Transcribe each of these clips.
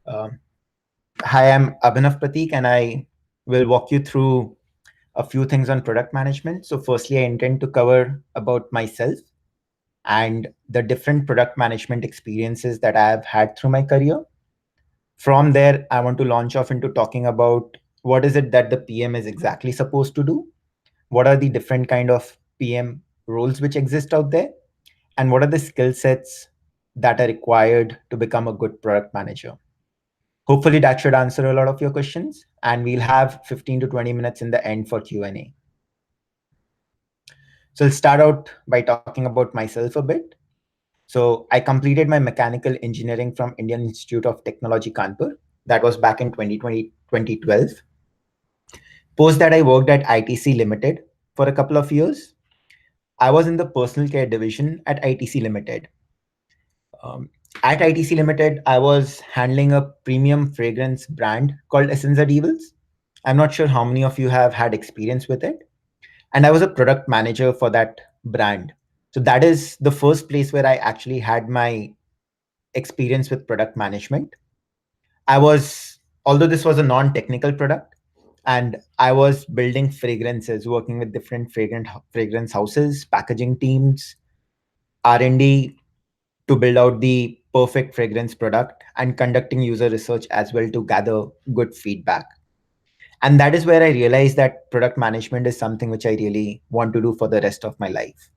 Um, Hi, I'm Abhinav Pateek, and I will walk you through a few things on product management. So, firstly, I intend to cover about myself and the different product management experiences that I have had through my career. From there, I want to launch off into talking about what is it that the PM is exactly supposed to do, what are the different kind of PM roles which exist out there, and what are the skill sets that are required to become a good product manager. Hopefully that should answer a lot of your questions, and we'll have 15 to 20 minutes in the end for Q&A. So I'll start out by talking about myself a bit. So I completed my mechanical engineering from Indian Institute of Technology Kanpur. That was back in 2020, 2012. Post that, I worked at ITC Limited for a couple of years. I was in the personal care division at ITC Limited. Um, at ITC Limited, I was handling a premium fragrance brand called Essence Devils. I'm not sure how many of you have had experience with it. And I was a product manager for that brand. So that is the first place where I actually had my experience with product management. Although this was a non technical product, and I was building fragrances, working with different fragrance houses, packaging teams, R&D to build out the perfect fragrance product and conducting user research as well to gather good feedback. And that is where I realized that product management is something which I really want to do for the rest of my life.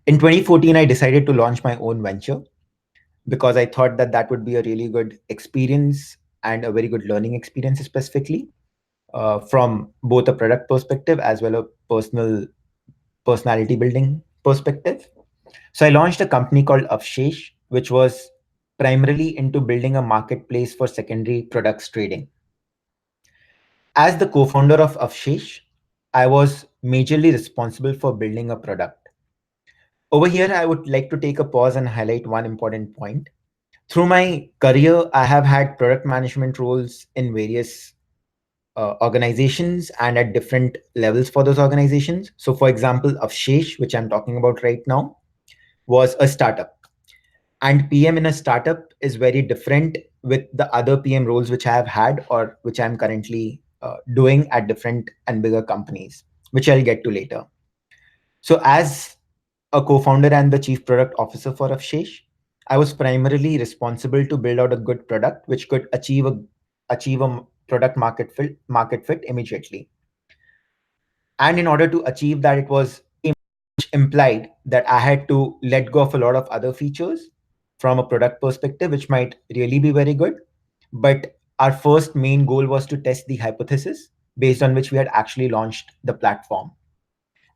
In 2014, I decided to launch my own venture because I thought that that would be a really good experience and a very good learning experience, specifically from both a product perspective as well as a personality building perspective. So I launched a company called Avshesh, which was primarily into building a marketplace for secondary products trading. As the co-founder of Avshesh, I was majorly responsible for building a product. Over here, I would like to take a pause and highlight one important point. Through my career, I have had product management roles in various organizations and at different levels for those organizations. So, for example, Avshesh, which I'm talking about right now, was a startup. And PM in a startup is very different with the other PM roles which I have had or which I'm currently doing at different and bigger companies, which I'll get to later. So, as a co-founder and the chief product officer for Avshesh, I was primarily responsible to build out a good product which could achieve a product market fit immediately. And in order to achieve that, it was implied that I had to let go of a lot of other features from a product perspective, which might really be very good. But our first main goal was to test the hypothesis based on which we had actually launched the platform.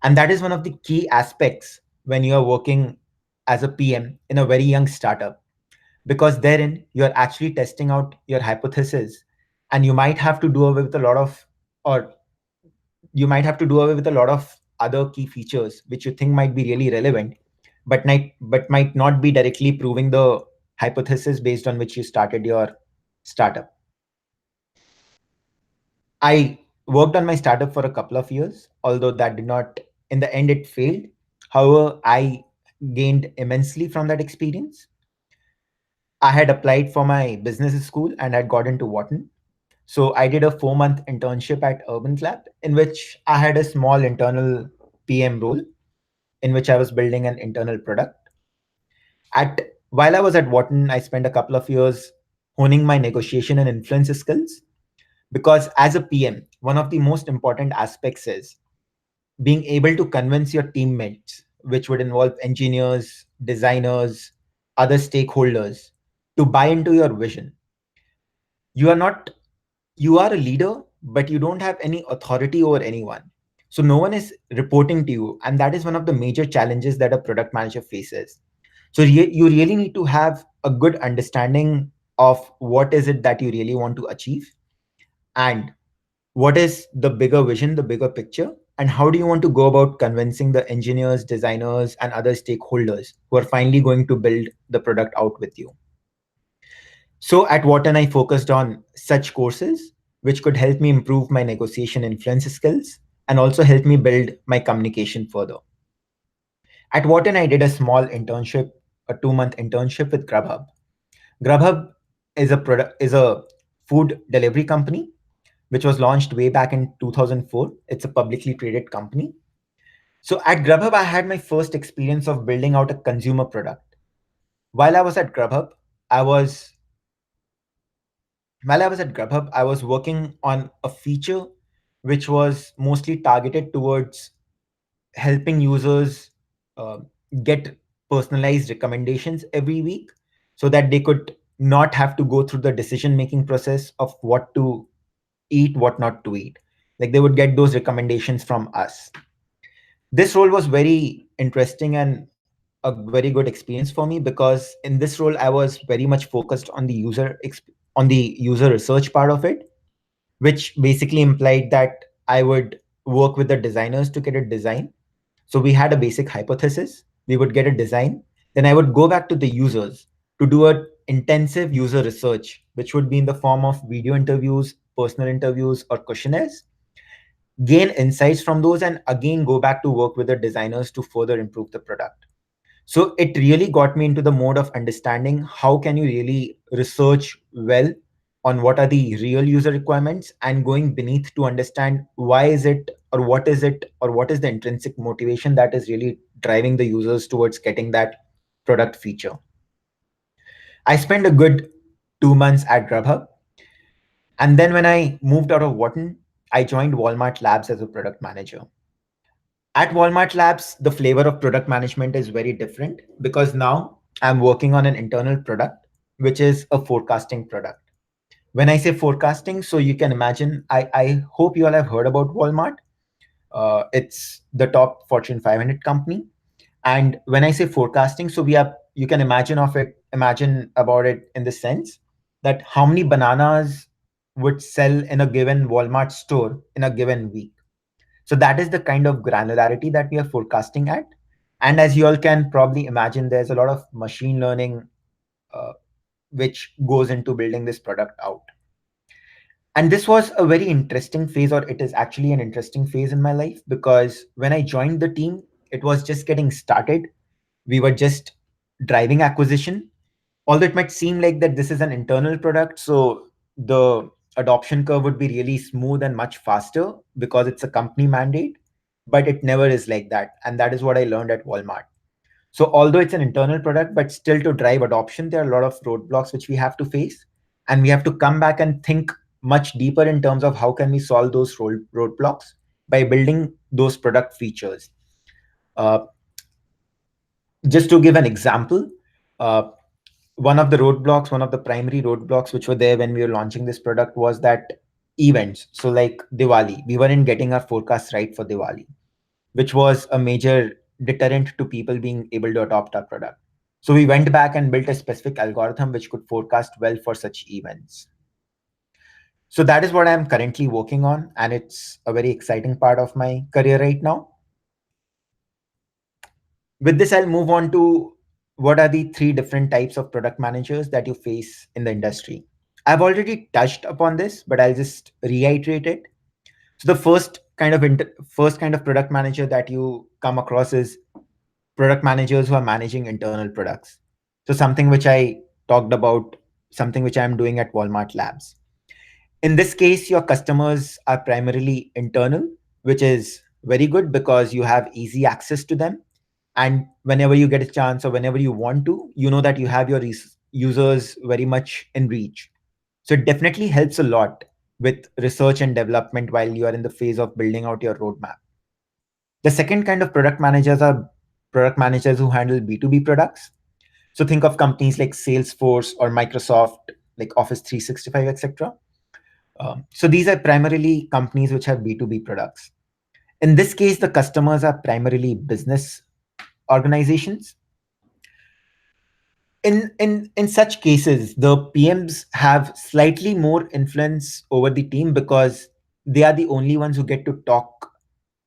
And that is one of the key aspects when you are working as a PM in a very young startup, because therein you're actually testing out your hypothesis, and or you might have to do away with a lot of other key features which you think might be really relevant, but might not be directly proving the hypothesis based on which you started your startup. I worked on my startup for a couple of years, although that did not, in the end, it failed. However, I gained immensely from that experience. I had applied for my business school and had got into Wharton. So I did a 4-month internship at Urban Lab, in which I had a small internal PM role, in which I was building an internal product. At While I was at Wharton, I spent a couple of years honing my negotiation and influence skills, because as a PM, one of the most important aspects is being able to convince your teammates, which would involve engineers, designers, other stakeholders, to buy into your vision. You are not you are a leader, but you don't have any authority over anyone. So no one is reporting to you, and that is one of the major challenges that a product manager faces. So you really need to have a good understanding of what is it that you really want to achieve, and what is the bigger vision, the bigger picture, and how do you want to go about convincing the engineers, designers, and other stakeholders who are finally going to build the product out with you. So at Wharton, I focused on such courses which could help me improve my negotiation influence skills and also help me build my communication further. At Wharton, I did a small internship, a 2-month internship with Grubhub. Grubhub is a food delivery company which was launched way back in 2004. It's a publicly traded company. So at Grubhub, I had my first experience of building out a consumer product. While I was at Grubhub, I was while I was at Grubhub, I was working on a feature which was mostly targeted towards helping users uh, get personalized recommendations every week so that they could not have to go through the decision making process of what to eat, what not to eat. Like they would get those recommendations from us. This role was very interesting and a very good experience for me because in this role I was very much focused on on the user research part of it, which basically implied that I would work with the designers to get a design. So we had a basic hypothesis, we would get a design, then I would go back to the users to do an intensive user research, which would be in the form of video interviews, personal interviews, or questionnaires, gain insights from those, and again go back to work with the designers to further improve the product. So it really got me into the mode of understanding how can you really research well on what are the real user requirements and going beneath to understand why is it or what is it or what is the intrinsic motivation that is really driving the users towards getting that product feature. I spent a good 2 months at Grubhub, and then when I moved out of Wharton, I joined Walmart Labs as a product manager. At Walmart Labs, the flavor of product management is very different because now I'm working on an internal product, which is a forecasting product. When I say forecasting, so you can imagine, I hope you all have heard about Walmart. It's the top Fortune 500 company. And when I say forecasting, so you can imagine about it in the sense that how many bananas would sell in a given Walmart store in a given week. So that is the kind of granularity that we are forecasting at. And as you all can probably imagine, there's a lot of machine learning uh, which goes into building this product out. And this was a very interesting phase, or it is actually an interesting phase in my life because when I joined the team, it was just getting started. We were just driving acquisition. Although it might seem like that this is an internal product, so the adoption curve would be really smooth and much faster because it's a company mandate, but it never is like that. And that is what I learned at Walmart. So although it's an internal product, but still to drive adoption, there are a lot of roadblocks which we have to face. And we have to come back and think much deeper in terms of how can we solve those roadblocks by building those product features. Uh, just to give an example, uh, one of the primary roadblocks which were there when we were launching this product was that events. So like Diwali, we weren't getting our forecast right for Diwali, which was a major deterrent to people being able to adopt our product. So we went back and built a specific algorithm which could forecast well for such events. So that is what I'm currently working on, and it's a very exciting part of my career right now. With this, I'll move on to what are the three different types of product managers that you face in the industry. I've already touched upon this, but I'll just reiterate it. So the first kind of product manager that you come across is product managers who are managing internal products. So something which I talked about, something which I'm doing at Walmart Labs. In this case, your customers are primarily internal, which is very good because you have easy access to them. And whenever you get a chance or whenever you want to, you know that you have your users very much in reach. So it definitely helps a lot with research and development while you are in the phase of building out your roadmap. The second kind of product managers are product managers who handle B2B products. So think of companies like Salesforce or Microsoft, like Office 365, etc. So these are primarily companies which have B2B products. In this case, the customers are primarily business organizations. In such cases, the PMs have slightly more influence over the team because they are the only ones who get to talk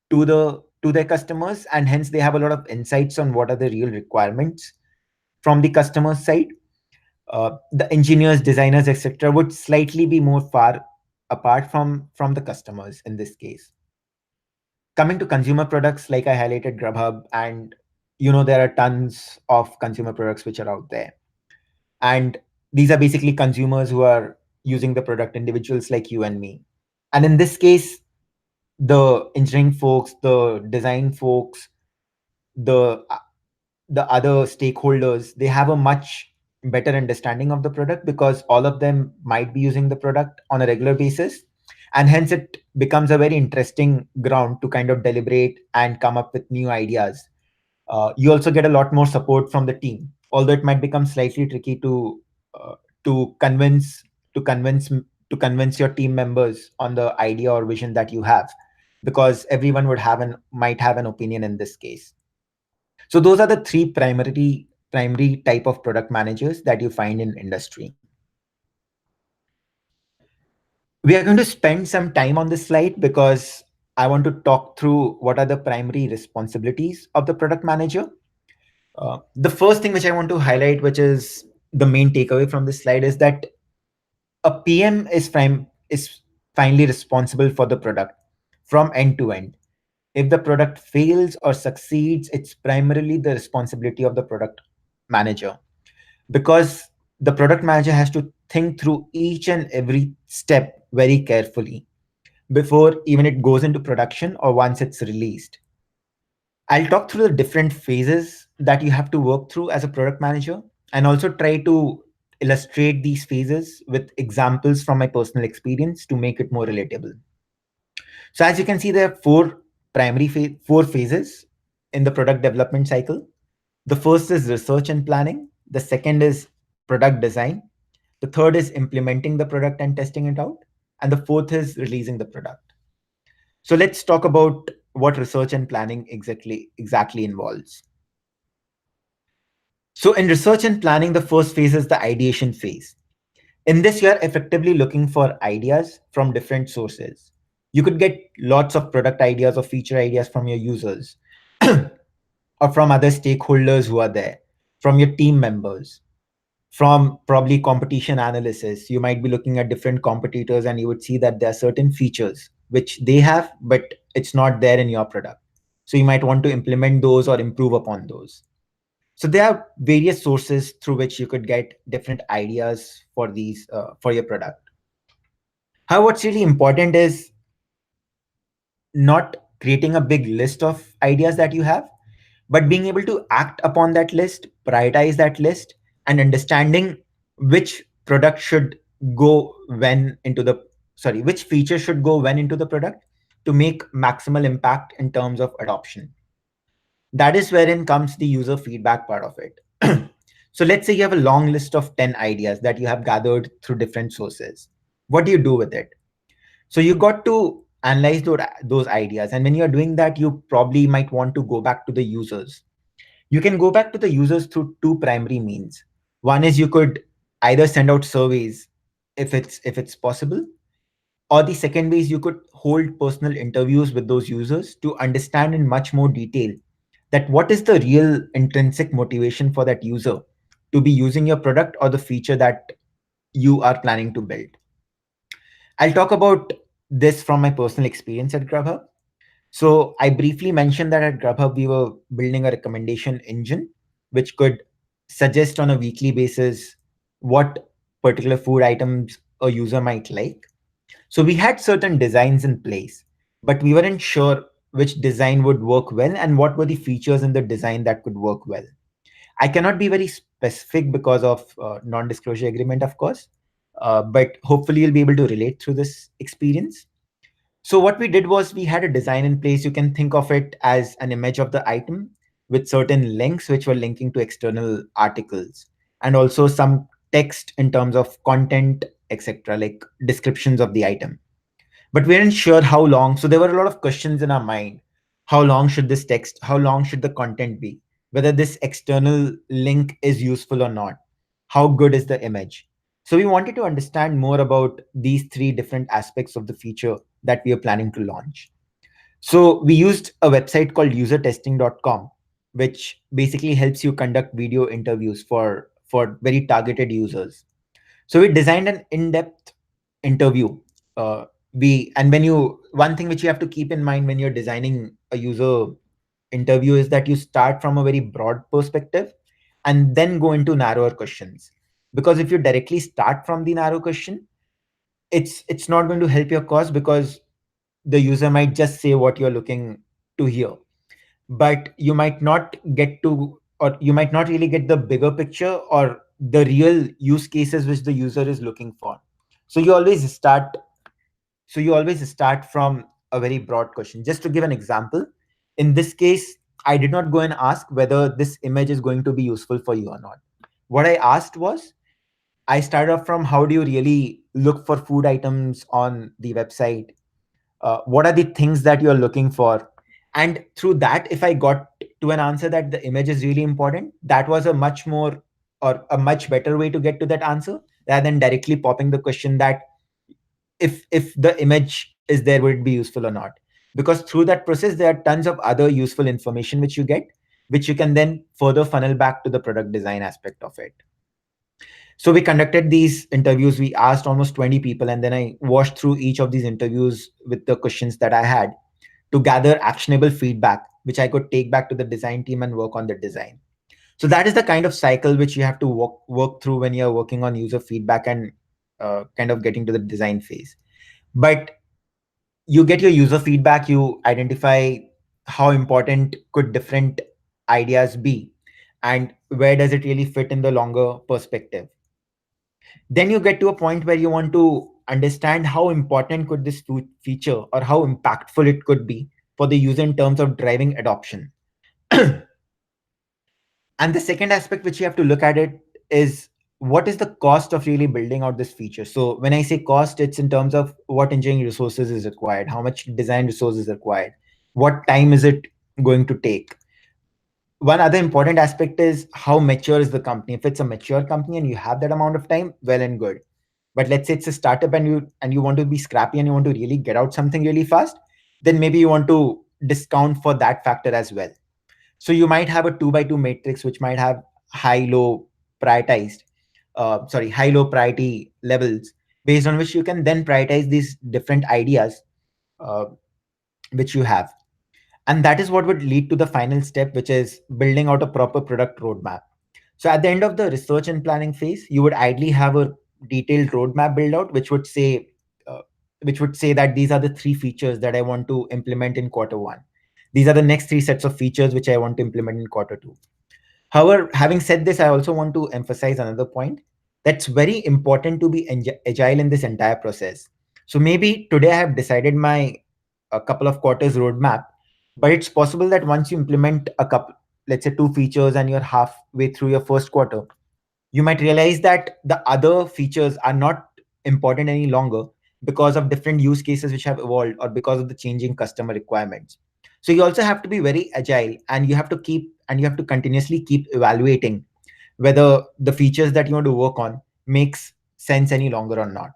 to their customers, and hence they have a lot of insights on what are the real requirements from the customer side. The engineers, designers, etc., would slightly be more far apart from the customers in this case. Coming to consumer products, like I highlighted Grubhub, and there are tons of consumer products which are out there. And These are basically consumers who are using the product, individuals like you and me. And in this case, the engineering folks, the design folks, the the other stakeholders, they have a much better understanding of the product because all of them might be using the product on a regular basis, and hence it becomes a very interesting ground to kind of deliberate and come up with new ideas. You also get a lot more support from the team, although it might become slightly tricky uh, to convince to convince to convince your team members on the idea or vision that you have, because everyone would have an might have an opinion in this case. So those are the three primary type of product managers that you find in industry. We are going to spend some time on this slide because I want to talk through what are the primary responsibilities of the product manager. The first thing which I want to highlight, which is the main takeaway from this slide, is that a PM is finally responsible for the product from end to end. If the product fails or succeeds, it's primarily the responsibility of the product manager, because the product manager has to think through each and every step very carefully before even it goes into production or once it's released. I'll talk through the different phases that you have to work through as a product manager, and also try to illustrate these phases with examples from my personal experience to make it more relatable. So as you can see, there are four phases in the product development cycle. The first is research and planning. The second is product design. The third is implementing the product and testing it out. And the fourth is releasing the product. So let's talk about what research and planning exactly involves. So in research and planning, the first phase is the ideation phase. In this, you are effectively looking for ideas from different sources. You could get lots of product ideas or feature ideas from your users or from other stakeholders who are there, from your team members, from probably competition analysis. You might be looking at different competitors and you would see that there are certain features which they have, but it's not there in your product. So you might want to implement those or improve upon those. So there are various sources through which you could get different ideas for these for your product. However, what's really important is not creating a big list of ideas that you have, but being able to act upon that list, prioritize that list, and understanding which product should go when into the which feature should go when into the product to make maximal impact in terms of adoption. That is wherein comes the user feedback part of it. So let's say you have a long list of 10 ideas that you have gathered through different sources. What do you do with it? So you got to analyze those ideas. And when you're doing that, you probably might want to go back to the users. You can go back to the users through two primary means. One is you could either send out surveys if it's possible, or the second way is you could hold personal interviews with those users to understand in much more detail that what is the real intrinsic motivation for that user to be using your product or the feature that you are planning to build. I'll talk about this from my personal experience at Grubhub. So I briefly mentioned that at Grubhub, we were building a recommendation engine which could suggest on a weekly basis what particular food items a user might like. So we had certain designs in place, but we weren't sure which design would work well and what were the features in the design that could work well. I cannot be very specific because of non-disclosure agreement, of course, but hopefully you'll be able to relate through this experience. So what we did was we had a design in place. You can think of it as an image of the item with certain links which were linking to external articles, and also some text in terms of content, etc., like descriptions of the item. But we weren't sure how long. So there were a lot of questions in our mind. How long should this text, how long should the content be? Whether this external link is useful or not? How good is the image? So we wanted to understand more about these three different aspects of the feature that we are planning to launch. So we used a website called usertesting.com, which basically helps you conduct video interviews for very targeted users. So we designed an in-depth interview. We and when you One thing which you have to keep in mind when you're designing a user interview is that you start from a very broad perspective and then go into narrower questions. Because if you directly start from the narrow question, it's not going to help your cause, because the user might just say what you're looking to hear, but you might not get to, or you might not really get the bigger picture or the real use cases which the user is looking for. So you always start from a very broad question. Just to give an example, in this case, I did not go and ask whether this image is going to be useful for you or not. What I asked was, I started off from, how do you really look for food items on the website? What are the things that you're looking for? And through that, if I got to an answer that the image is really important, that was a much more, or a much better way to get to that answer, rather than directly popping the question that if the image is there, would it be useful or not? Because through that process, there are tons of other useful information which you get, which you can then further funnel back to the product design aspect of it. So we conducted these interviews. We asked almost 20 people, and then I washed through each of these interviews with the questions that I had to gather actionable feedback, which I could take back to the design team and work on the design. So that is the kind of cycle which you have to work through when you're working on user feedback and kind of getting to the design phase. But you get your user feedback, you identify how important could different ideas be, and where does it really fit in the longer perspective. Then you get to a point where you want to understand how important could this feature, or how impactful it could be for the user in terms of driving adoption. And the second aspect which you have to look at it is, what is the cost of really building out this feature? So when I say cost, it's in terms of what engineering resources is required, how much design resources is required, what time is it going to take. One other important aspect is, how mature is the company? If it's a mature company and you have that amount of time, well and good. But let's say it's a startup, and you want to be scrappy and you want to really get out something really fast, then maybe you want to discount for that factor as well. So you might have a 2 by 2 matrix which might have high low prioritized high low priority levels, based on which you can then prioritize these different ideas uh, which you have. And that is what would lead to the final step, which is building out a proper product roadmap. So at the end of the research and planning phase, you would ideally have a detailed roadmap build out, uh, which would say that these are the 3 features that I want to implement in quarter 1. These are the next 3 sets of features which I want to implement in quarter 2. However, having said this, I also want to emphasize another point, that's very important to be agile in this entire process. So maybe today I have decided my a couple of quarters roadmap, but it's possible that once you implement a couple, let's say 2 features, and you're halfway through your first quarter, you might realize that the other features are not important any longer, because of different use cases which have evolved, or because of the changing customer requirements. So you also have to be very agile, and you have to continuously keep evaluating whether the features that you want to work on makes sense any longer or not.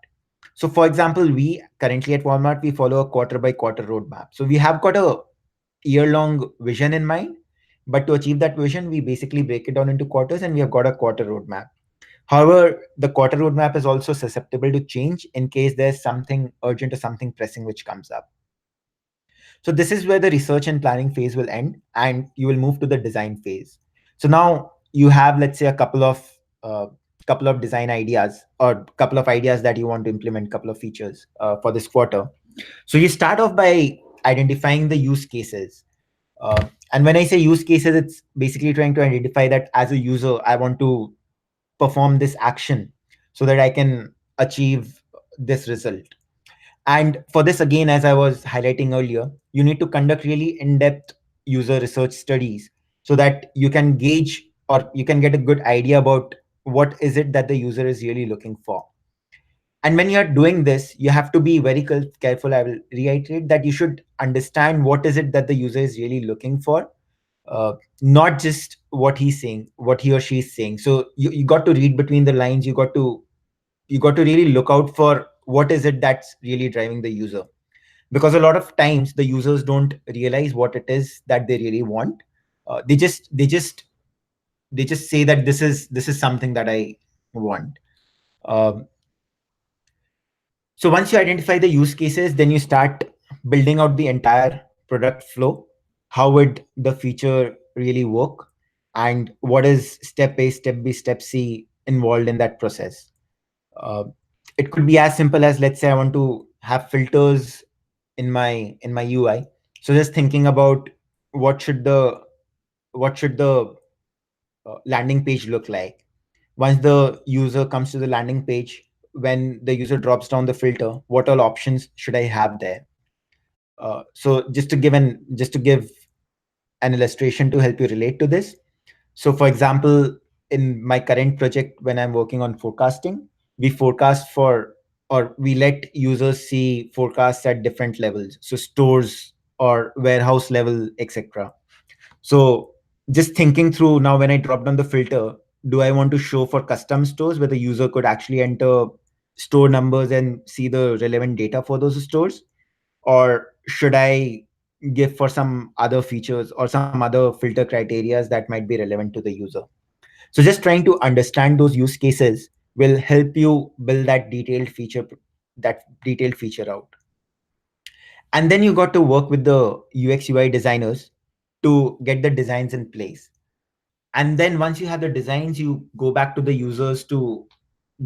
So for example, we currently at Walmart, we follow a quarter by quarter roadmap. So we have got a year long vision in mind, but to achieve that vision, we basically break it down into quarters, and we have got a quarter roadmap. However, the quarter roadmap is also susceptible to change in case there's something urgent or something pressing which comes up. So this is where the research and planning phase will end, and you will move to the design phase. So now you have, let's say, a couple of design ideas, or couple of ideas that you want to implement, couple of features for this quarter. So you start off by identifying the use cases. And when I say use cases, it's basically trying to identify that as a user, I want to perform this action so that I can achieve this result. And for this, again, as I was highlighting earlier, you need to conduct really in depth user research studies so that you can gauge, or you can get a good idea about what is it that the user is really looking for. And when you're doing this, you have to be very careful. I will reiterate that you should understand what is it that the user is really looking for, uh, not just what he's saying, what he or she is saying. So you got to read between the lines. You got to really look out for what is it that's really driving the user, because a lot of times the users don't realize what it is that they really want. They just say that this is something that I want. um, so once you identify the use cases, then you start building out the entire product flow. How would the feature really work, and what is step A, step B, step C involved in that process. uh, it could be as simple as, let's say I want to have filters in my UI. So just thinking about what should the what should the landing page look like once the user comes to the landing page. When the user drops down the filter, what all options should I have there? So just to give an illustration to help you relate to this. So for example, in my current project, when I'm working on forecasting, we forecast for, or we let users see forecasts at different levels, so stores or warehouse level, etc. So just thinking through now, when I drop down the filter, do I want to show for custom stores where the user could actually enter store numbers and see the relevant data for those stores? Or should I give for some other features or some other filter criterias that might be relevant to the user? So just trying to understand those use cases will help you build that detailed feature out. And then you got to work with the UX UI designers to get the designs in place. And then once you have the designs, you go back to the users to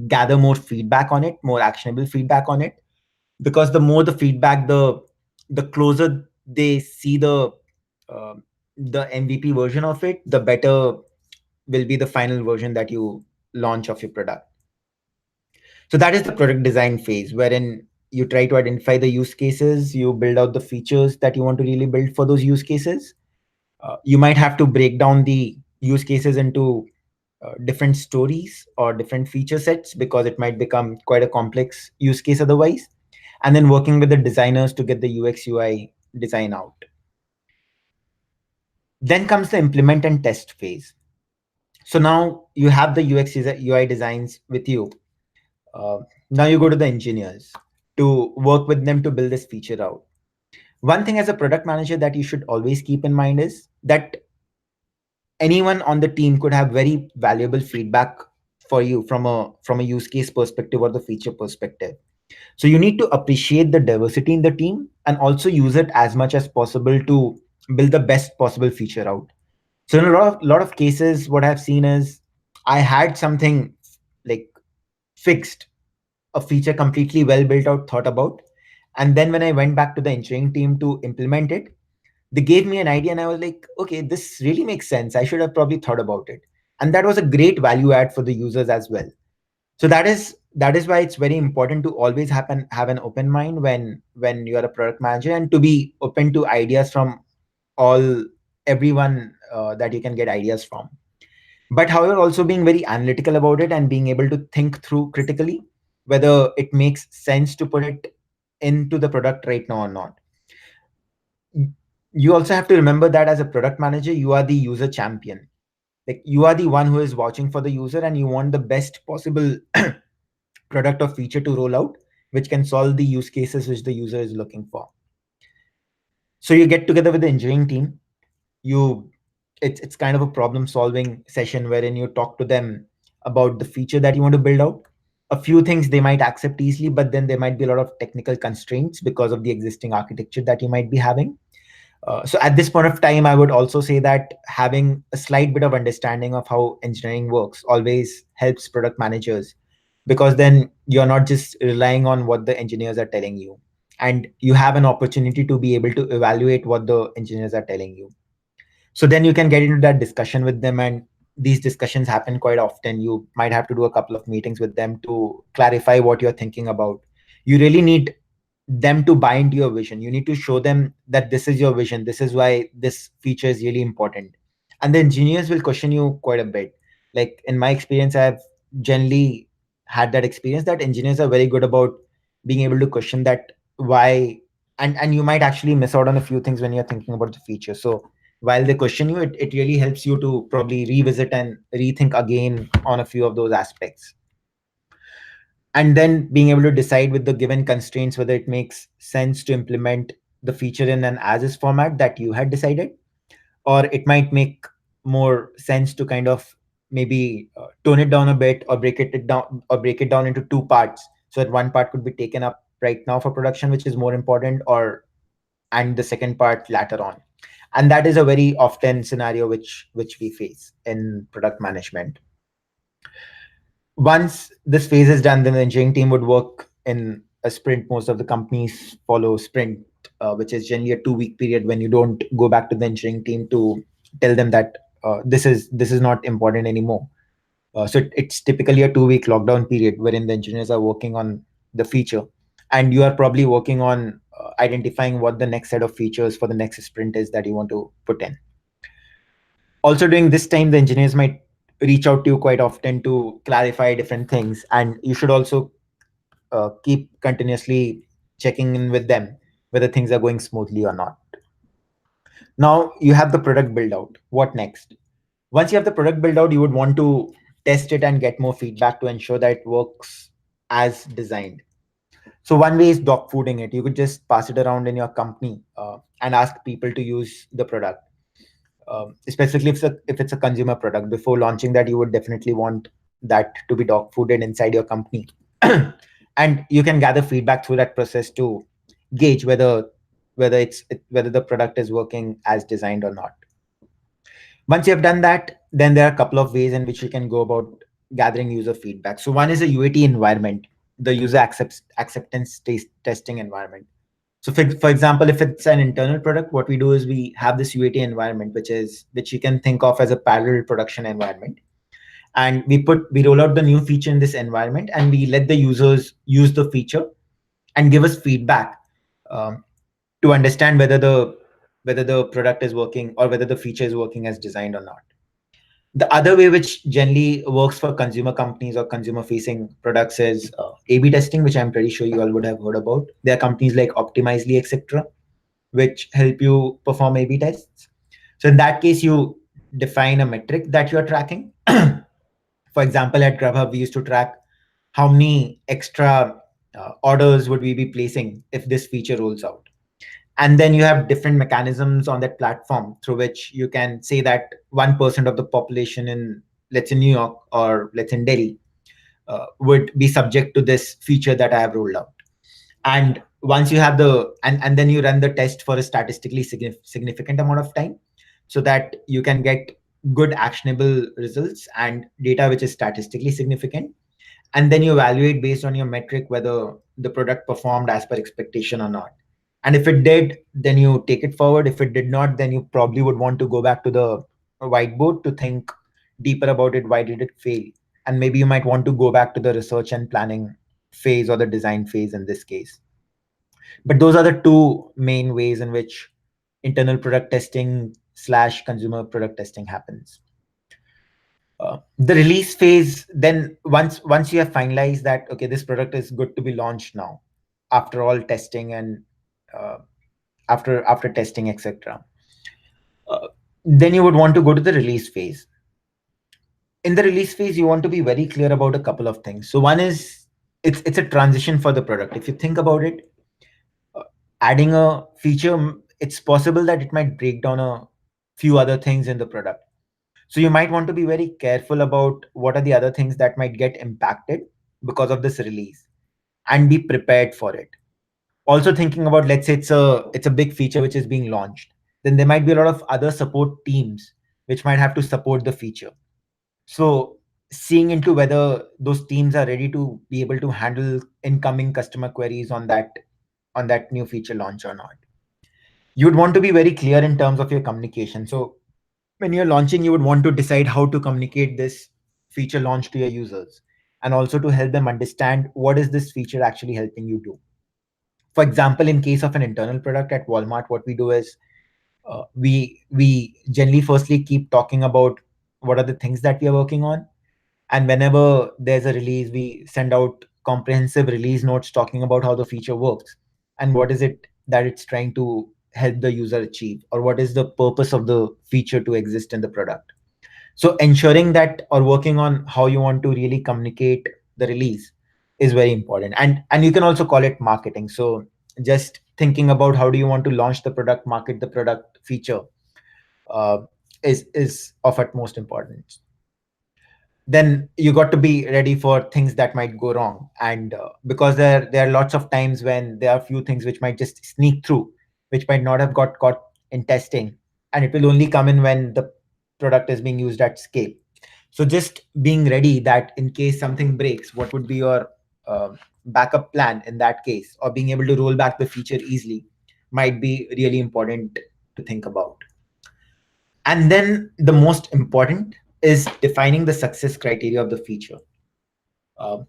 gather more feedback on it, more actionable feedback on it. Because the more the feedback, the closer they see uh, the MVP version of it, the better will be the final version that you launch of your product. So that is the product design phase, wherein you try to identify the use cases, you build out the features that you want to really build for those use cases. You might have to break down the use cases into different stories or different feature sets, because it might become quite a complex use case otherwise. And then working with the designers to get the UX UI design out. Then comes the implement and test phase. So now you have the UX UI designs with you. Uh, Now you go to the engineers to work with them to build this feature out. One thing as a product manager that you should always keep in mind is that anyone on the team could have very valuable feedback for you from a use case perspective or the feature perspective. So you need to appreciate the diversity in the team and also use it as much as possible to build the best possible feature out. So in a lot of cases, what I've seen is I had something like fixed, a feature completely well built out, thought about, and then when I went back to the engineering team to implement it, they gave me an idea and I was like, okay, this really makes sense, I should have probably thought about it. And that was a great value add for the users as well. So that is why it's very important to always have an open mind when you are a product manager, and to be open to ideas from all everyone that you can get ideas from. But however, also being very analytical about it and being able to think through critically whether it makes sense to put it into the product right now or not. You also have to remember that as a product manager, you are the user champion. Like, you are the one who is watching for the user, and you want the best possible product or feature to roll out which can solve the use cases which the user is looking for. So you get together with the engineering team. You It's kind of a problem solving session wherein you talk to them about the feature that you want to build out. A few things they might accept easily, but then there might be a lot of technical constraints because of the existing architecture that you might be having. So at this point of time, I would also say that having a slight bit of understanding of how engineering works always helps product managers, because then you're not just relying on what the engineers are telling you, and you have an opportunity to be able to evaluate what the engineers are telling you. So then you can get into that discussion with them, and these discussions happen quite often. You might have to do a couple of meetings with them to clarify what you're thinking about. You really need them to buy into your vision. You need to show them that this is your vision, this is why this feature is really important. And the engineers will question you quite a bit. Like, in my experience, I've generally had that experience that engineers are very good about being able to question that why. And you might actually miss out on a few things when you're thinking about the feature. So while they question you, it really helps you to probably revisit and rethink again on a few of those aspects. And then being able to decide with the given constraints whether it makes sense to implement the feature in an as is format that you had decided, or it might make more sense to kind of maybe tone it down a bit, or break it down into two parts, so that one part could be taken up right now for production, which is more important, or and the second part later on. And that is a very often scenario which we face in product management. Once this phase is done, then the engineering team would work in a sprint. Most of the companies follow sprint, which is generally a 2 week period when you don't go back to the engineering team to tell them that this is not important anymore. It's typically a 2 week lockdown period wherein the engineers are working on the feature, and you are probably working on identifying what the next set of features for the next sprint is that you want to put in. Also, during this time, the engineers might reach out to you quite often to clarify different things, and you should also keep continuously checking in with them whether things are going smoothly or not. Now you have the product build out. What next? Once you have the product build out, you would want to test it and get more feedback to ensure that it works as designed. So one way is dog fooding it. You could just pass it around in your company and ask people to use the product. Especially if it's a consumer product, before launching that, you would definitely want that to be dog fooded inside your company, and you can gather feedback through that process to gauge whether the product is working as designed or not. Once you have done that, then there are a couple of ways in which you can go about gathering user feedback. So one is a UAT environment, the user acceptance testing environment. So for example, if it's an internal product, what we do is we have this UAT environment, which you can think of as a parallel production environment. And we roll out the new feature in this environment, and we let the users use the feature and give us feedback, um, to understand whether the product is working or whether the feature is working as designed or not. The other way, which generally works for consumer companies or consumer facing products, is A/B testing, which I'm pretty sure you all would have heard about. There are companies like Optimizely, etc., which help you perform A/B tests. So in that case, you define a metric that you're tracking. For example, at Grubhub, we used to track how many extra orders would we be placing if this feature rolls out. And then you have different mechanisms on that platform through which you can say that 1% of the population in, let's say, New York, or let's say in Delhi, would be subject to this feature that I have rolled out. And once you have and then you run the test for a statistically significant amount of time, so that you can get good actionable results and data which is statistically significant. And then you evaluate based on your metric whether the product performed as per expectation or not. And if it did, then you take it forward. If it did not, then you probably would want to go back to the whiteboard to think deeper about it. Why did it fail? And maybe you might want to go back to the research and planning phase, or the design phase in this case. But those are the two main ways in which internal product testing slash consumer product testing happens. The release phase, then once you have finalized that, okay, this product is good to be launched now, after all testing and uh, after testing, etc., uh, then you would want to go to the release phase. In the release phase, you want to be very clear about a couple of things. So one is, it's a transition for the product. If you think about it, uh, adding a feature, it's possible that it might break down a few other things in the product. So you might want to be very careful about what are the other things that might get impacted because of this release, and be prepared for it. Also thinking about, let's say it's a big feature which is being launched, then there might be a lot of other support teams which might have to support the feature. So seeing into whether those teams are ready to be able to handle incoming customer queries on that new feature launch or not. You'd want to be very clear in terms of your communication. So when you're launching, you would want to decide how to communicate this feature launch to your users, and also to help them understand what is this feature actually helping you do. For example, in case of an internal product at Walmart, what we do is, we generally firstly keep talking about what are the things that we are working on, and whenever there's a release, we send out comprehensive release notes talking about how the feature works and what is it that it's trying to help the user achieve, or what is the purpose of the feature to exist in the product. So ensuring that, or working on how you want to really communicate the release, is very important. And you can also call it marketing. So just thinking about how do you want to launch the product, market the product feature, uh, is of utmost importance. Then you got to be ready for things that might go wrong, and because there are lots of times when there are few things which might just sneak through, which might not have got caught in testing, and it will only come in when the product is being used at scale. So just being ready that in case something breaks, what would be your uh, backup plan in that case, or being able to roll back the feature easily might be really important to think about. And then the most important is defining the success criteria of the feature.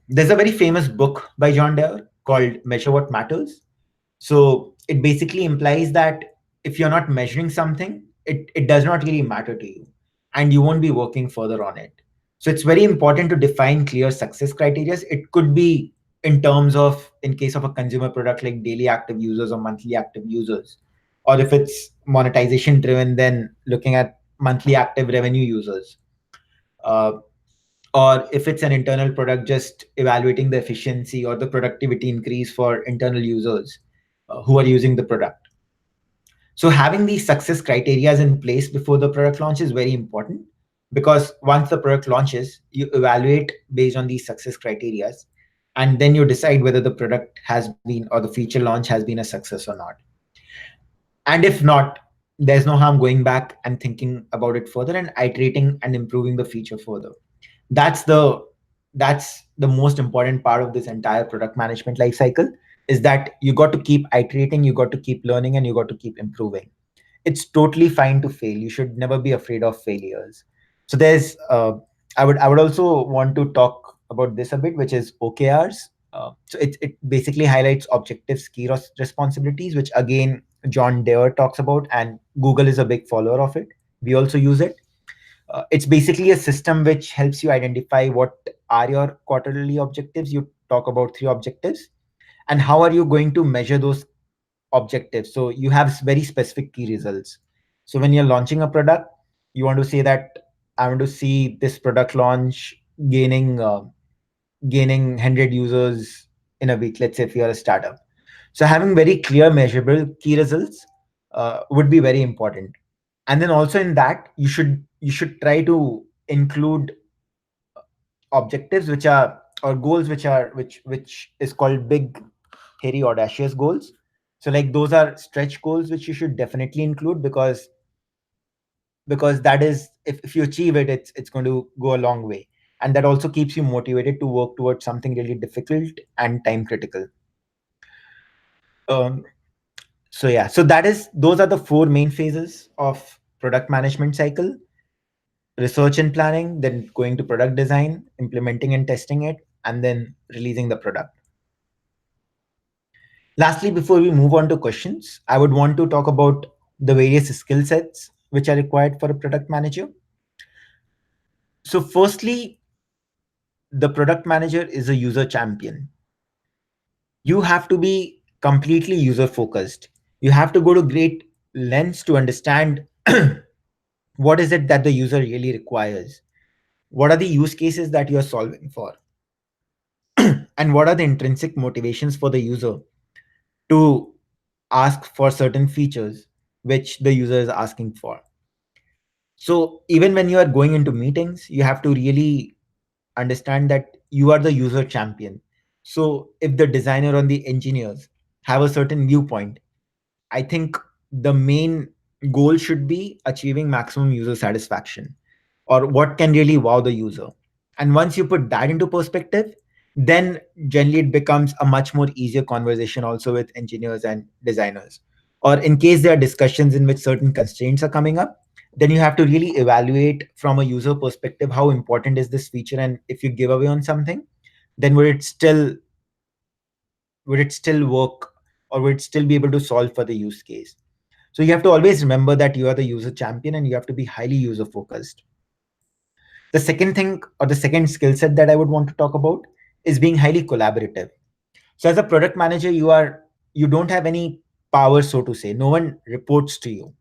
There's a very famous book by John Doerr called Measure What Matters. So it basically implies that if you're not measuring something, it does not really matter to you and you won't be working further on it. So it's very important to define clear success criteria. It could be in terms of, in case of a consumer product, like daily active users or monthly active users. Or if it's monetization driven, then looking at monthly active revenue users. Uh, or if it's an internal product, just evaluating the efficiency or the productivity increase for internal users who are using the product. So having these success criteria in place before the product launch is very important, because once the product launches, you evaluate based on these success criteria, and then you decide whether the product has been, or the feature launch has been, a success or not. And if not, there's no harm going back and thinking about it further and iterating and improving the feature further. That's the that's the most important part of this entire product management life cycle, is that you got to keep iterating, you got to keep learning, and you got to keep improving. It's totally fine to fail. You should never be afraid of failures. So there's I would also want to talk about this a bit, which is OKRs. So it basically highlights objectives, key responsibilities, which again John Doerr talks about, and Google is a big follower of it. We also use it. It's basically a system which helps you identify what are your quarterly objectives. You talk about three objectives, and how are you going to measure those objectives. So you have very specific key results. So when you're launching a product, you want to say that I want to see this product launch gaining 100 users in a week. Let's say if you're a startup. So having very clear, measurable key results would be very important. And then also in that, you should try to include objectives which are, or goals which are, which is called big, hairy, audacious goals. So like those are stretch goals which you should definitely include, because that is, if you achieve it, it's going to go a long way, and that also keeps you motivated to work towards something really difficult and time critical. um, so yeah, so those are the four main phases of product management cycle: research and planning, then going to product design, implementing and testing it, and then releasing the product. Lastly, before we move on to questions, I would want to talk about the various skill sets which are required for a product manager. So, firstly, the product manager is a user champion. You have to be completely user focused. You have to go to great lengths to understand what is it that the user really requires. What are the use cases that you are solving for? And what are the intrinsic motivations for the user to ask for certain features which the user is asking for? So even when you are going into meetings, you have to really understand that you are the user champion. So if the designer or the engineers have a certain viewpoint, I think the main goal should be achieving maximum user satisfaction, or what can really wow the user. And once you put that into perspective, then generally it becomes a much more easier conversation also with engineers and designers. Or in case there are discussions in which certain constraints are coming up, then you have to really evaluate from a user perspective how important is this feature, and if you give away on something, then would it still work, or would it still be able to solve for the use case? So you have to always remember that you are the user champion and you have to be highly user focused. The second thing, or the second skill set that I would want to talk about, is being highly collaborative. So as a product manager, you don't have any power, so to say. No one reports to you,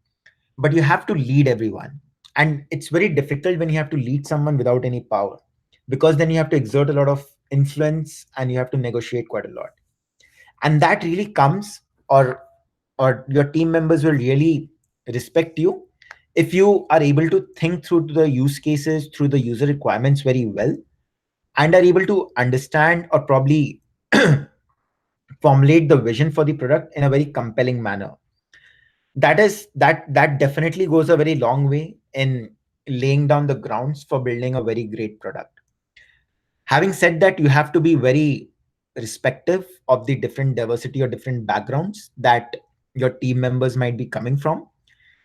but you have to lead everyone. And it's very difficult when you have to lead someone without any power, because then you have to exert a lot of influence and you have to negotiate quite a lot. And that really comes, or your team members will really respect you if you are able to think through the use cases, through the user requirements very well, and are able to understand, or probably formulate the vision for the product in a very compelling manner. That definitely goes a very long way in laying down the grounds for building a very great product. Having said that, you have to be very respective of the different diversity or different backgrounds that your team members might be coming from,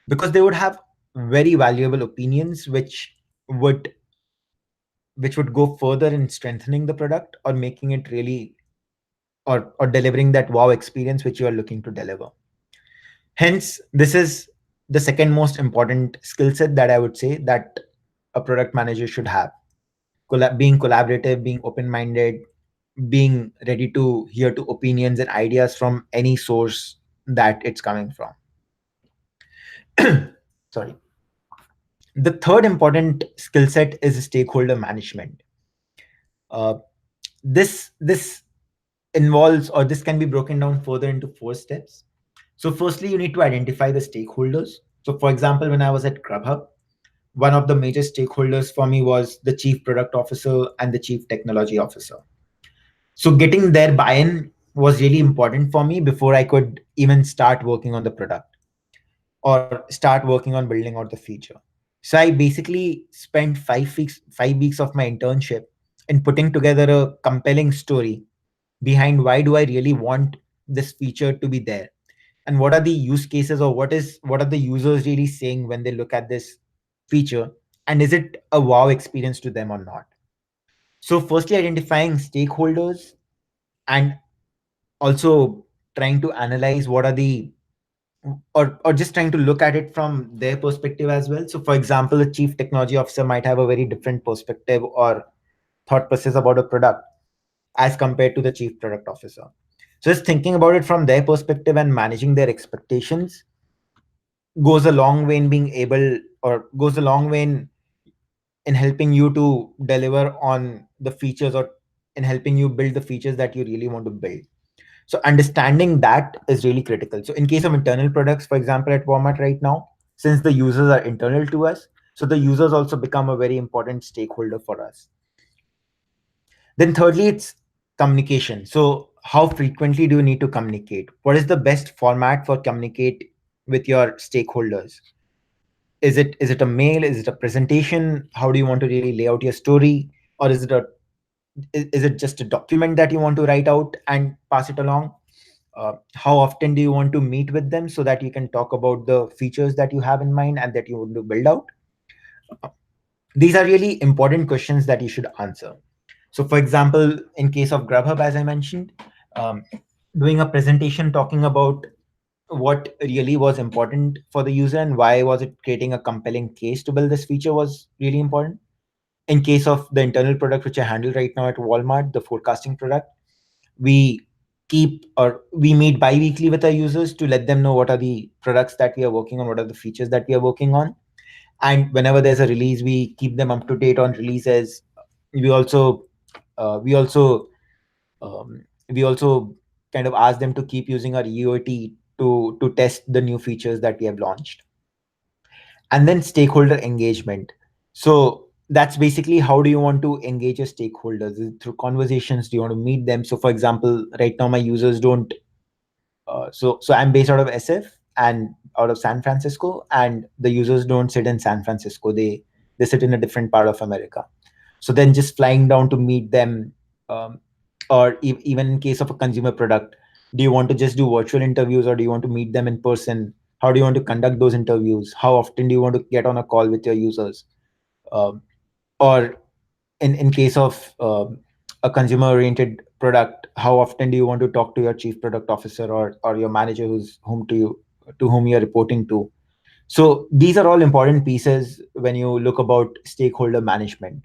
because they would have very valuable opinions would which would go further in strengthening the product or making it really, or delivering that wow experience which you are looking to deliver. Hence, this is the second most important skill set that I would say that a product manager should have. Being collaborative, being open minded, being ready to hear to opinions and ideas from any source that it's coming from. Sorry. The third important skill set is stakeholder management. Uh, this involves, or this can be broken down further into four steps. So firstly, you need to identify the stakeholders. So for example, when I was at Grubhub, one of the major stakeholders for me was the chief product officer and the chief technology officer. So getting their buy-in was really important for me before I could even start working on the product or start working on building out the feature. So I basically spent 5 weeks of my internship in putting together a compelling story behind why do I really want this feature to be there, and what are the use cases, or what are the users really saying when they look at this feature, and is it a wow experience to them or not. So firstly, identifying stakeholders, and also trying to analyze what are the, or just trying to look at it from their perspective as well. So for example, a chief technology officer might have a very different perspective or thought process about a product as compared to the chief product officer. So just thinking about it from their perspective and managing their expectations goes a long way in being able, or goes a long way in helping you to deliver on the features, or in helping you build the features that you really want to build. So understanding that is really critical. So in case of internal products, for example, at Walmart right now, since the users are internal to us, so the users also become a very important stakeholder for us. Then thirdly, it's communication. So how frequently do you need to communicate? What is the best format for communicate with your stakeholders? Is it a mail? Is it a presentation? How do you want to really lay out your story? Or is it just a document that you want to write out and pass it along? How often do you want to meet with them so that you can talk about the features that you have in mind and that you want to build out? These are really important questions that you should answer. So for example, in case of Grubhub, as I mentioned, um, doing a presentation talking about what really was important for the user and why was it creating a compelling case to build this feature was really important. In case of the internal product which I handle right now at Walmart, the forecasting product, we we meet bi-weekly with our users to let them know what are the products that we are working on, what are the features that we are working on. And whenever there's a release, we keep them up to date on releases. We also uh, we also we also kind of ask them to keep using our EOT to test the new features that we have launched. And then stakeholder engagement. So that's basically, how do you want to engage your stakeholders? Is it through conversations? Do you want to meet them? So for example, right now my users don't so I'm based out of SF and out of San Francisco, and the users don't sit in San Francisco. They sit in a different part of America. So then just flying down to meet them, um, or even in case of a consumer product, do you want to just do virtual interviews, or do you want to meet them in person? How do you want to conduct those interviews? How often do you want to get on a call with your users? Um, or in case of a consumer oriented product, how often do you want to talk to your chief product officer, or your manager to whom you're reporting to? So these are all important pieces when you look about stakeholder management.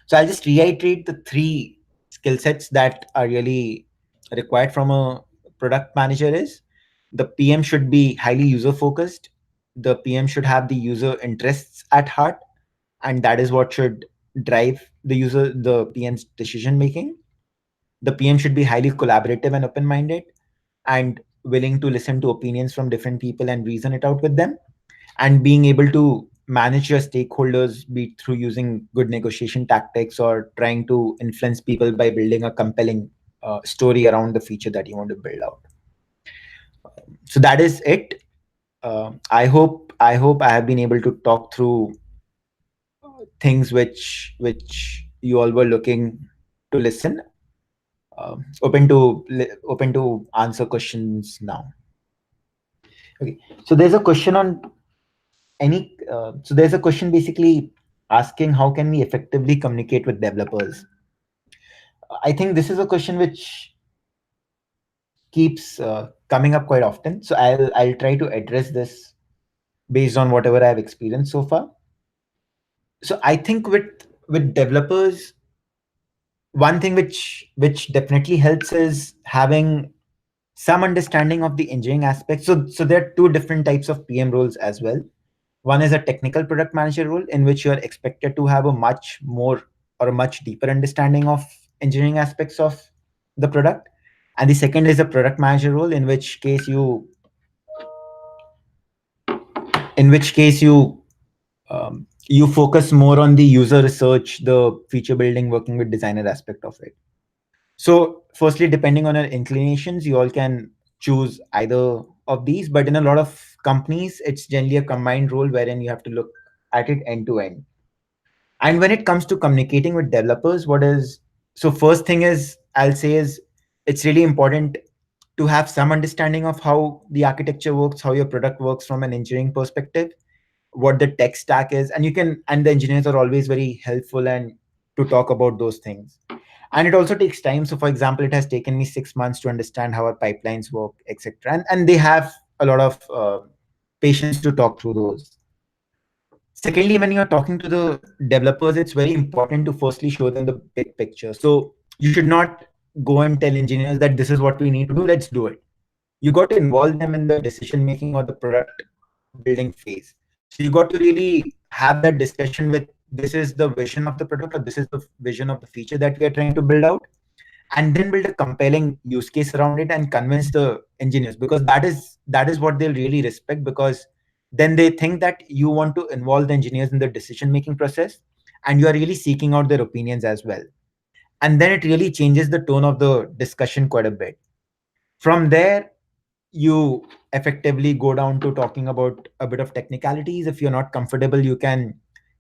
So I'll just reiterate the three skill sets that are really required from a product manager. Is the PM should be highly user focused, the PM should have the user interests at heart, and that is what should drive the PM's decision making. The PM should be highly collaborative and open minded, and willing to listen to opinions from different people and reason it out with them, and being able to manage your stakeholders, be it through using good negotiation tactics or trying to influence people by building a compelling story around the feature that you want to build out. So that is it. I hope I have been able to talk through things which you all were looking to listen. Open to answer questions now. Okay, so there's a question on so there's a question basically asking how can we effectively communicate with developers. I think this is a question which keeps coming up quite often. So I'll try to address this based on whatever I've experienced so far. So I think with developers, one thing which definitely helps is having some understanding of the engineering aspect. So there are two different types of PM roles as well. One is a technical product manager role in which you are expected to have a much more or a much deeper understanding of engineering aspects of the product. And the second is a product manager role in which case you focus more on the user research, the feature building, working with designer aspect of it. So, firstly, depending on your inclinations, you all can choose either of these. But in a lot of companies, it's generally a combined role wherein you have to look at it end to end. And when it comes to communicating with developers, first thing is I'll say is it's really important to have some understanding of how the architecture works, how your product works from an engineering perspective, what the tech stack is, and the engineers are always very helpful and to talk about those things. And it also takes time. So for example, it has taken me 6 months to understand how our pipelines work, etc. And they have a lot of patience to talk through those. Secondly, when you're talking to the developers, it's very important to firstly show them the big picture. So you should not go and tell engineers that this is what we need to do, let's do it. You got to involve them in the decision making or the product building phase. So you got to really have that discussion with this is the vision of the product or this is the vision of the feature that we are trying to build out, and then build a compelling use case around it and convince the engineers, because that is what they'll really respect, because then they think that you want to involve the engineers in the decision making process and you are really seeking out their opinions as well. And then it really changes the tone of the discussion quite a bit. From there, you effectively go down to talking about a bit of technicalities. If you're not comfortable, you can,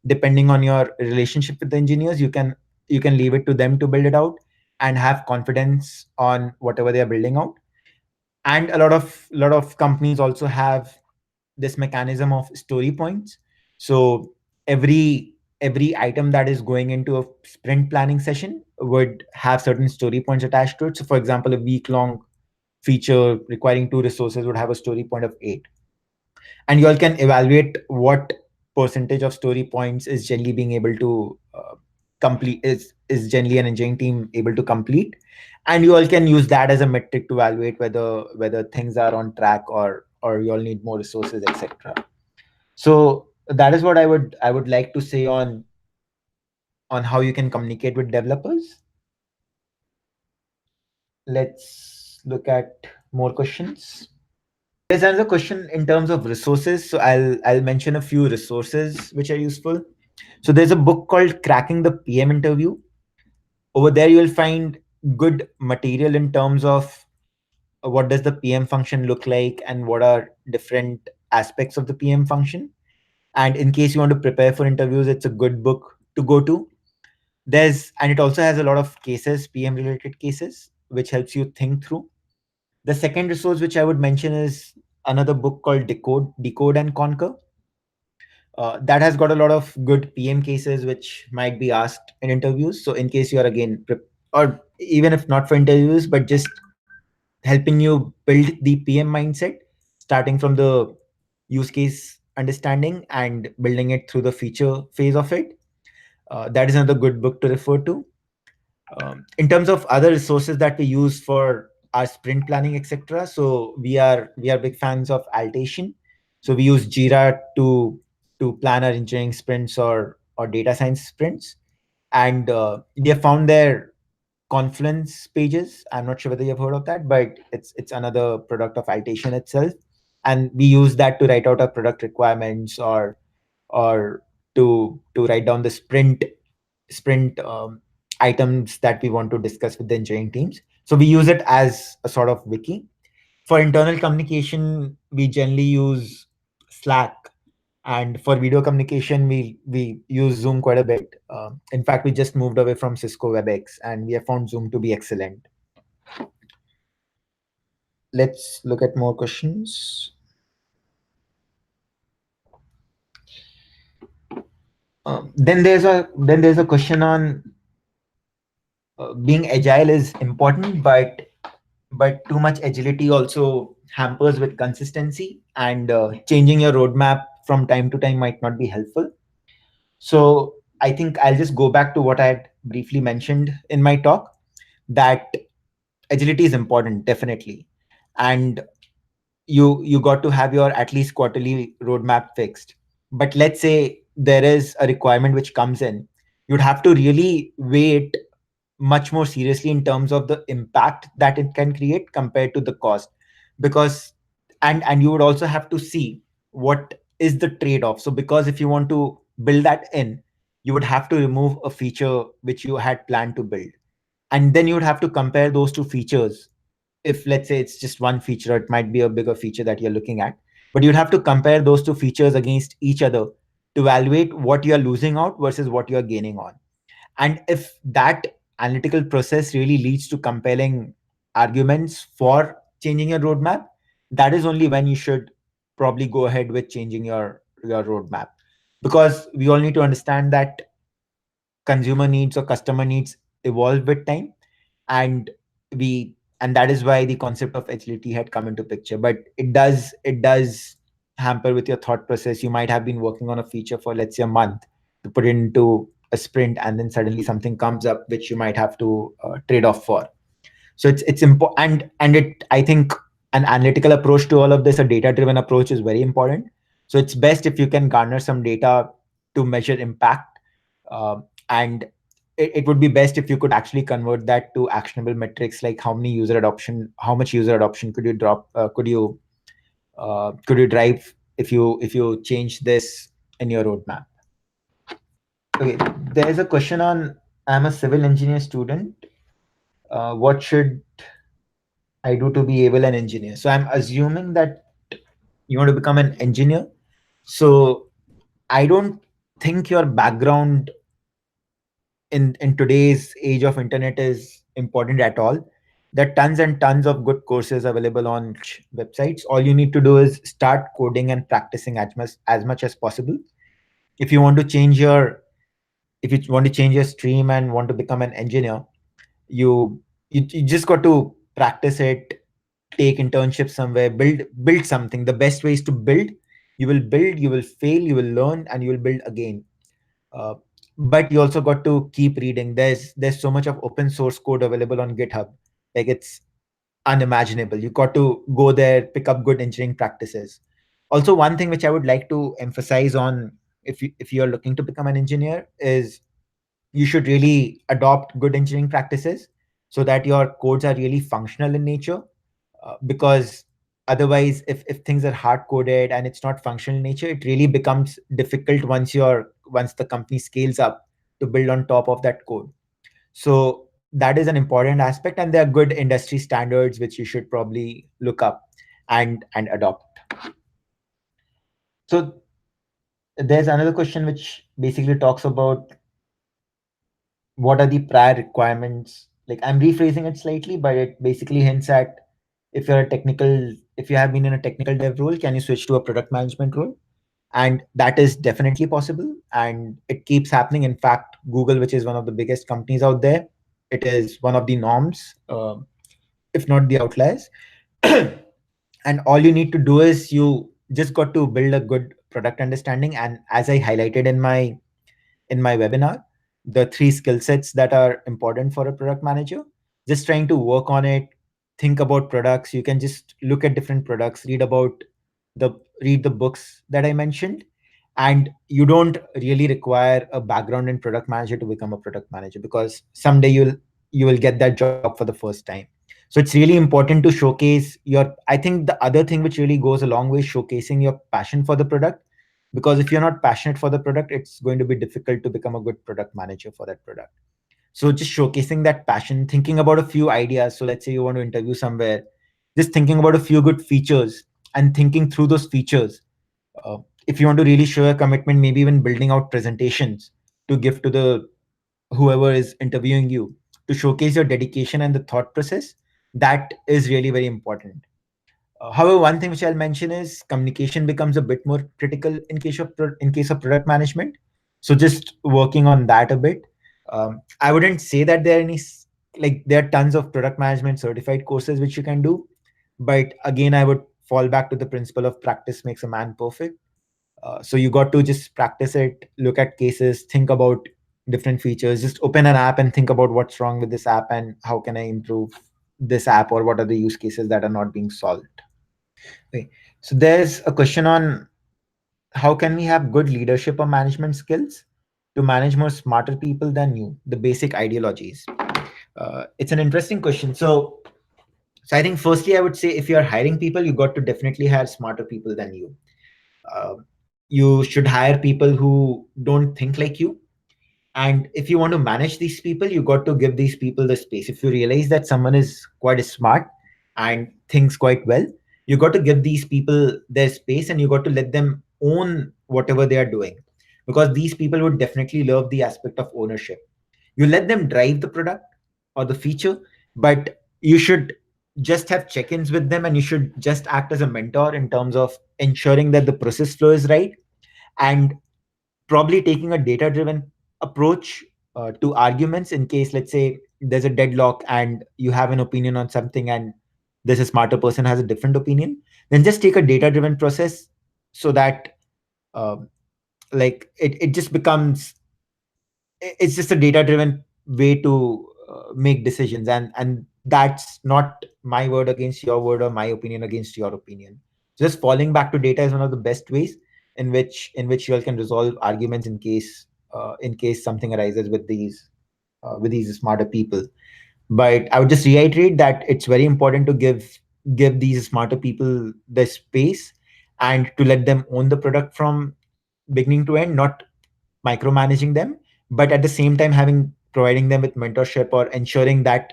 depending on your relationship with the engineers, you can leave it to them to build it out and have confidence on whatever they are building out. And a lot of companies also have this mechanism of story points. So every item that is going into a sprint planning session would have certain story points attached to it. So for example, a week long feature requiring two resources would have a story point of 8, and you all can evaluate what percentage of story points is generally being able to complete, is generally an engineering team able to complete, and you all can use that as a metric to evaluate whether things are on track or you all need more resources, etc. So that is what I would like to say on how you can communicate with developers. Let's look at more questions. There's another question in terms of resources. So I'll mention a few resources which are useful. So there's a book called Cracking the PM Interview. Over there you will find good material in terms of what does the PM function look like and what are different aspects of the PM function. And in case you want to prepare for interviews, it's a good book to go to. And it also has a lot of cases, PM related cases, which helps you think through. The second resource which I would mention is another book called Decode and Conquer. That has got a lot of good PM cases which might be asked in interviews. So in case you are again, or even if not for interviews, but just helping you build the PM mindset, starting from the use case understanding and building it through the feature phase of it. That is another good book to refer to. In terms of other resources that we use for our sprint planning, etc., so we are big fans of Altation. So we use Jira to plan our engineering sprints or data science sprints, and we have found their Confluence pages. I'm not sure whether you've heard of that, but it's another product of Altation itself, and we use that to write out our product requirements or to write down the sprint items that we want to discuss with the engineering teams. So we use it as a sort of wiki. For internal communication, we generally use Slack, And for video communication, we use Zoom quite a bit. In fact, we just moved away from Cisco WebEx, and we have found Zoom to be excellent. Let's look at more questions. Then there's a question on being agile is important, but too much agility also hampers with consistency, and changing your roadmap from time to time might not be helpful. So I think I'll just go back to what I had briefly mentioned in my talk, that agility is important, definitely. And you got to have your at least quarterly roadmap fixed. But let's say there is a requirement which comes in, you'd have to really wait much more seriously in terms of the impact that it can create compared to the cost. Because and you would also have to see what is the trade off. So because if you want to build that in, you would have to remove a feature which you had planned to build, and then you would have to compare those two features. If let's say it's just one feature, it might be a bigger feature that you're looking at, but you'd have to compare those two features against each other to evaluate what you're losing out versus what you're gaining on. And if that analytical process really leads to compelling arguments for changing your roadmap, that is only when you should probably go ahead with changing your roadmap. Because we all need to understand that consumer needs or customer needs evolve with time, and we and that is why the concept of agility had come into picture. But it does hamper with your thought process. You might have been working on a feature for, let's say, a month to put it into a sprint, and then suddenly something comes up which you might have to trade off for. So it's important, and it I think an analytical approach to all of this, a data driven approach, is very important. So it's best if you can garner some data to measure impact, and it would be best if you could actually convert that to actionable metrics, like how much user adoption could you drop, could you drive if you change this in your roadmap. Okay, there's a question on, I'm a civil engineer student. What should I do to be able an engineer? So I'm assuming that you want to become an engineer. So I don't think your background in today's age of internet is important at all. There are tons and tons of good courses available on websites. All you need to do is start coding and practicing as much as possible. If you want to change your if you want to change your stream and want to become an engineer, you just got to practice it, take internships somewhere, build something. The best way is to build. You will fail, you will learn, and you will build again. uh, but you also got to keep reading. There's so much of open source code available on GitHub, like it's unimaginable. You got to go there, pick up good engineering practices. Also, one thing which I would like to emphasize on, if you're looking to become an engineer, is you should really adopt good engineering practices so that your codes are really functional in nature. Because otherwise, if things are hard coded and it's not functional in nature, it really becomes difficult once the company scales up to build on top of that code. So that is an important aspect, and there are good industry standards which you should probably look up and adopt. So there's another question which basically talks about what are the prior requirements. Like, I'm rephrasing it slightly, but it basically hints at, if you have been in a technical dev role, can you switch to a product management role? And that is definitely possible, and it keeps happening. In fact, Google, which is one of the biggest companies out there, it is one of the norms, if not the outliers. And all you need to do is you just got to build a good product understanding. And as I highlighted in my webinar, the three skill sets that are important for a product manager, just trying to work on it. Think about products. You can just look at different products, the read the books that I mentioned. And you don't really require a background in product manager to become a product manager, because someday you will get that job for the first time. So it's really important to showcase your I think the other thing which really goes a long way is showcasing your passion for the product. Because if you're not passionate for the product, it's going to be difficult to become a good product manager for that product. So just showcasing that passion, thinking about a few ideas. So let's say you want to interview somewhere, just thinking about a few good features and thinking through those features. uh, if you want to really show a commitment, maybe even building out presentations to give to the whoever is interviewing you, to showcase your dedication and the thought process, that is really very important. However, one thing which I'll mention is communication becomes a bit more critical in case of product management. So just working on that a bit. I wouldn't say that there are like there are tons of product management certified courses which you can do, but again, I would fall back to the principle of practice makes a man perfect. So you got to just practice it, look at cases, think about different features, just open an app and think about what's wrong with this app and how can I improve this app, or what are the use cases that are not being solved. Okay. So there's a question on how can we have good leadership or management skills to manage more smarter people than you, the basic ideologies. It's an interesting question. So I think firstly, I would say if you're hiring people, you got to definitely hire smarter people than you. Uh, you should hire people who don't think like you. And if you want to manage these people, you got to give these people the space. If you realize that someone is quite smart and thinks quite well, you got to give these people their space and you got to let them own whatever they are doing. Because these people would definitely love the aspect of ownership. You let them drive the product or the feature, but you should just have check-ins with them and you should just act as a mentor in terms of ensuring that the process flow is right, and probably taking a data driven approach to arguments in case, let's say, there's a deadlock and you have an opinion on something and there's a smarter person has a different opinion. Then just take a data driven process so that um, like it just becomes, it's just a data driven way to make decisions, and that's not my word against your word or my opinion against your opinion. Just falling back to data is one of the best ways in which you all can resolve arguments in case something arises with these smarter people. But I would just reiterate that it's very important to give these smarter people the space and to let them own the product from beginning to end, not micromanaging them, but at the same time having providing them with mentorship or ensuring that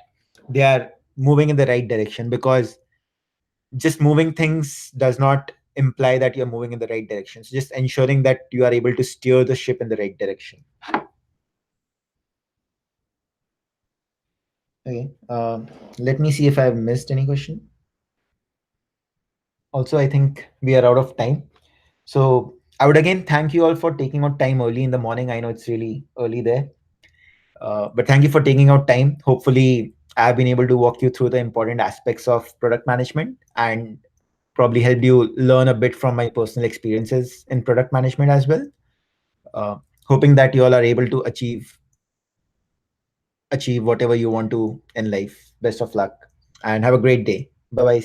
they are moving in the right direction, because just moving things does not imply that you're moving in the right direction. So just ensuring that you are able to steer the ship in the right direction. Okay. Let me see if I've missed any question. Also, I think we are out of time. So I would again thank you all for taking out time early in the morning. I know it's really early there. But thank you for taking out time. Hopefully, I've been able to walk you through the important aspects of product management and probably helped you learn a bit from my personal experiences in product management as well. Uh, Hoping that you all are able to achieve whatever you want to in life. Best of luck and have a great day. Bye bye.